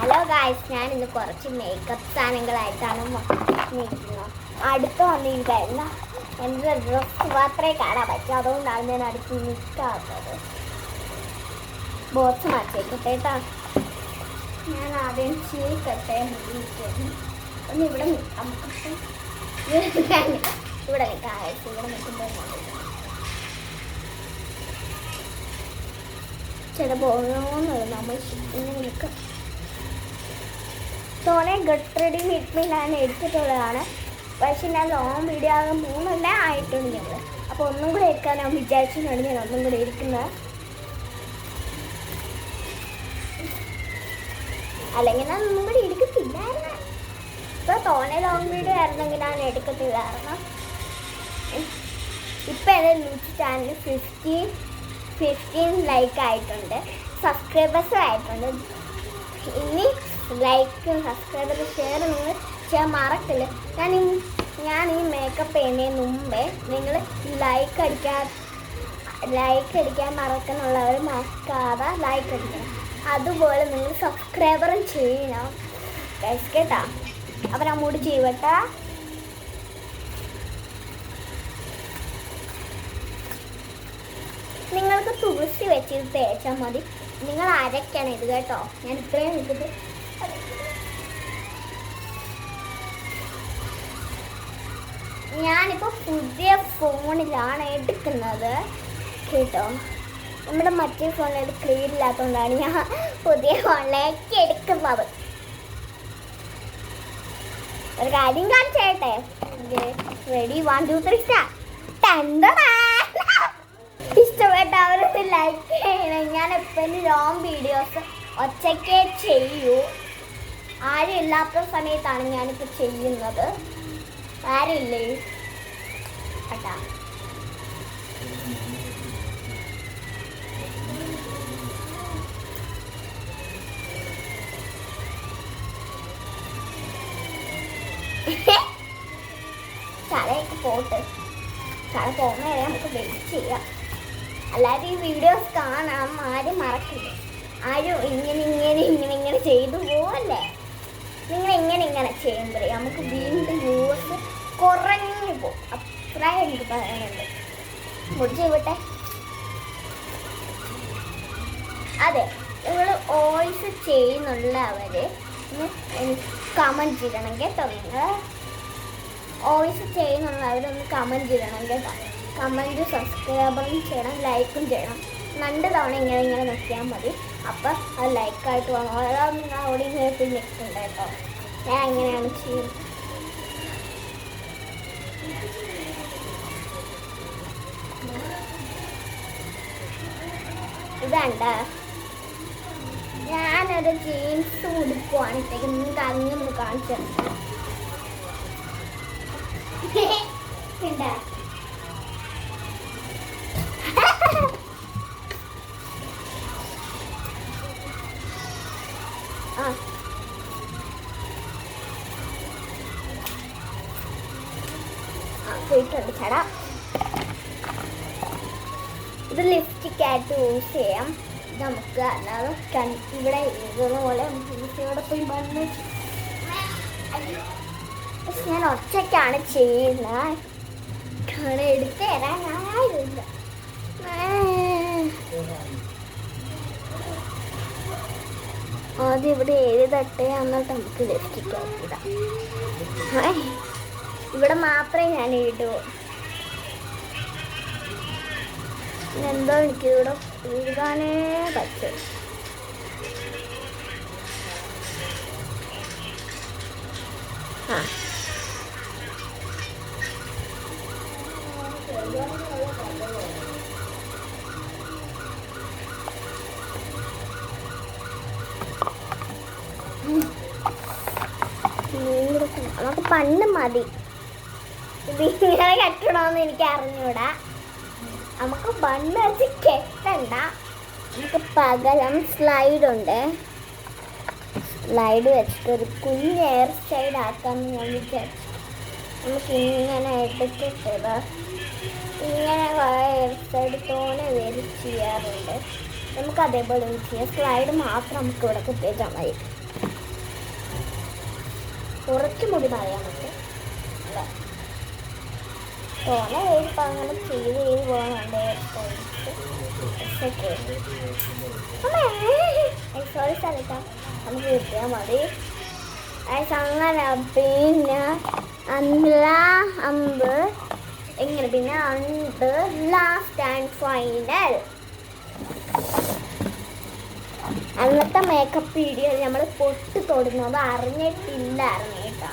Hello guys, ഞാൻ ഇന്ന് കുറച്ച് മേക്കപ്പ് സാധനങ്ങളായിട്ടാണ് നിൽക്കുന്നത്. അടുത്ത് വന്നിരിക്കുന്ന എൻ്റെ ഡ്രസ്സ് മാത്രമേ കാണാൻ പറ്റൂ, അതുകൊണ്ടാണ് ഞാൻ അടുത്ത് നിൽക്കാത്തത്. ബോക്സ് മാറ്റിയേക്കട്ടെ കേട്ടോ. ഞാൻ ആദ്യം ചീക്കട്ടെ മുടിയിരിക്കുന്നു. ഒന്ന് ഇവിടെ നിൽക്കാം, ഇവിടെ നിൽക്കാം. ഇവിടെ നിൽക്കുമ്പോൾ ചിലപ്പോൾ നമ്മൾ ഇങ്ങനെ നിൽക്കാം. തോനെ ഗെറ്റ് റെഡി വിത്ത് മീ ഞാൻ എടുത്തിട്ടുള്ളതാണ്. പക്ഷെ ഞാൻ ലോങ് വീഡിയോ ആകെ 3 ആയിട്ടുണ്ട് ഞങ്ങൾ. അപ്പോൾ ഒന്നും കൂടെ എടുക്കാൻ ഞാൻ വിചാരിച്ചിട്ടാണ് ഞാൻ ഒന്നും കൂടെ എടുക്കുന്നത്. അല്ലെങ്കിൽ ഞാൻ ഒന്നും കൂടി എടുക്കത്തില്ലായിരുന്നു. ഇപ്പോൾ തോനെ ലോങ് വീഡിയോ ആയിരുന്നെങ്കിൽ ഞാൻ എടുക്കത്തില്ലായിരുന്നു. ഇപ്പം എൻ്റെ യൂട്യൂബ് ചാനൽ 15 ലൈക്ക് ആയിട്ടുണ്ട്, സബ്സ്ക്രൈബേഴ്സും ആയിട്ടുണ്ട്. ഇനി ലൈക്ക് സബ്സ്ക്രൈബ് ഷെയർ നിങ്ങൾ ചെയ്യാൻ മറക്കില്ല. ഞാൻ ഈ മേക്കപ്പ് ചെയ്യുന്നതിന് മുമ്പേ നിങ്ങൾ ലൈക്ക് അടിക്കാൻ മറക്കുന്നുള്ളവർ മറക്കാതെ ലൈക്ക് അടിക്കണം. അതുപോലെ നിങ്ങൾ സബ്സ്ക്രൈബറും ചെയ്യണം കേട്ടാ. അപ്പം നമ്മോട് ചെയ്യട്ടെ. നിങ്ങൾക്ക് തുളസി വെച്ച് തേച്ചാൽ മതി. നിങ്ങൾ അരയ്ക്കണം ഇത് കേട്ടോ. ഞാൻ ഇത്രയും നിൽക്കുന്നത് ഞാനിപ്പോൾ പുതിയ ഫോണിലാണ് എടുക്കുന്നത് കേട്ടോ. നമ്മുടെ മറ്റേ ഫോണിൽ ക്ലിയർ ഇല്ലാത്തതുകൊണ്ടാണ് ഞാൻ പുതിയ ഫോണിലേക്ക് എടുക്കുന്നത്. ഒരു കാര്യം കാണിച്ചേട്ടെ. Ready 1 2 3 start. ഇഷ്ടപ്പെട്ടവരൊന്ന് ലൈക്ക് ചെയ്യണം. ഞാൻ എപ്പോഴും ലോങ് വീഡിയോസ് ഒറ്റയ്ക്കേ ചെയ്യൂ. ആരും ഇല്ലാത്ത സമയത്താണ് ഞാനിപ്പോൾ ചെയ്യുന്നത്. ആരില്ലേ കേട്ടാ. ചടയൊക്കെ പോട്ട്. ചട പോകുന്ന വരെ നമുക്ക് വെയിറ്റ് ചെയ്യാം. അല്ലാതെ ഈ വീഡിയോസ് കാണാൻ ആരും മറക്കില്ല. ആരും ഇങ്ങനെ ചെയ്തു പോവല്ലേ. നിങ്ങൾ ഇങ്ങനെ ചെയ്യുമ്പോഴേ നമുക്ക് വീണ്ടും വ്യൂവേഴ്സ് കുറഞ്ഞു പോകും. അത്ര എനിക്ക് പറയാനുണ്ട്. മുടിച്ച് വിട്ടെ. അതെ, നിങ്ങൾ വോയിസ് ചെയ്യുന്നുള്ളവർ കമൻറ്റ് ചെയ്യണം കേട്ടോ. നിങ്ങൾ വോയിസ് ചെയ്യുന്നുള്ളവരൊന്ന് കമൻറ്റ് ചെയ്യണം കേട്ടോ. കമൻറ്റ് സബ്സ്ക്രൈബറും ചെയ്യണം, ലൈക്കും ചെയ്യണം. 2 തവണ ഇങ്ങനെ നോക്കിയാൽ മതി. അപ്പം അത് ലൈക്കായിട്ട് വന്നു. അതാണ് ഞാൻ അവിടെ പോയി നിൽക്കുന്നുണ്ട് കേട്ടോ. ഞാൻ അങ്ങനെയാണ് ചെയ്യുന്നത്. ഇതണ്ട, ഞാനൊരു ജീൻസ് ഉടുക്കുവാണ് ഇട്ടേക്ക്. നിങ്ങൾക്ക് അങ്ങൊന്ന് കാണിച്ചു തരാം. പോയിട്ടുണ്ട് ചേട്ടാ. ഇത് ലിപ്സ്റ്റിക് ആയിട്ട് യൂസ് ചെയ്യാം. നമുക്ക് അല്ലാതെ ഇവിടെ എഴുതുന്ന പോലെ ഇവിടെ പോയി വന്ന് പക്ഷെ ഞാൻ ഒറ്റയ്ക്കാണ് ചെയ്യുന്നത്. എടുത്ത് തരാൻ ആരുമില്ല. ആദ്യം ഇവിടെ എഴുതട്ടെ, എന്നിട്ട് നമുക്ക് ലിപ്സ്റ്റിക് ആക്കിടാം. ഇവിടെ മാത്രമേ ഞാൻ എഴുതൂ. എന്തോ എനിക്കിവിടെ എഴുതാനേ പറ്റും. നമുക്ക് പണ്ട് മതി. ഇതിങ്ങനെ കെട്ടണമെന്ന് എനിക്ക് അറിഞ്ഞൂടാ. നമുക്ക് ബണ്ണ് വെച്ച് കെട്ടണ്ട. നമുക്ക് പകരം സ്ലൈഡുണ്ട്. സ്ലൈഡ് വെച്ചിട്ട് ഒരു കുഞ്ഞ് ഹെയർ സ്റ്റൈൽ ആക്കാമെന്ന് ഞാൻ വിചാരിച്ചു. നമുക്ക് ഇങ്ങനെ എടുത്തിട്ടത് ഇങ്ങനെ ഹെയർ സ്റ്റൈൽ തോനെ പേര് ചെയ്യാറുണ്ട്. നമുക്ക് അതേപോലെ ചെയ്യാം. സ്ലൈഡ് മാത്രം നമുക്ക് ഇവിടെ കുത്തിയേച്ചാൽ മതി. കുറച്ചും കൂടി പറയാൻ പറ്റും അല്ല തോന്നെ ഇപ്പം അങ്ങനെ ചെയ്ത് പോകുന്നുണ്ട് സോറി സ്ഥലത്താ നമുക്ക് കിട്ടിയാൽ മതി അങ്ങനെ പിന്നെ അമ്പ് എങ്ങനെ പിന്നെ അമ്പ് ലാസ്റ്റ് ആൻഡ് ഫൈനൽ അന്നത്തെ മേക്കപ്പ് വീഡിയോ നമ്മൾ പൊട്ട് തൊടുന്നത് അറിഞ്ഞിട്ടില്ലായിരുന്നു കേട്ടോ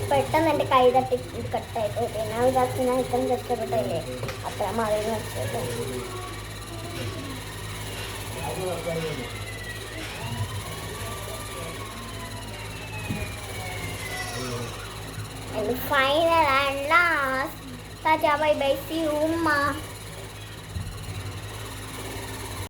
പെട്ടെന്ന് എൻ്റെ കൈ തട്ടി കട്ടായിട്ട് പിന്നെ വിചാരിച്ചു ഞാൻ ഇത്രയും കഷ്ടപ്പെട്ടല്ലേ അത്ര മതി വെച്ചിട്ട് And final and last, Tata bye bye, see you, Ma.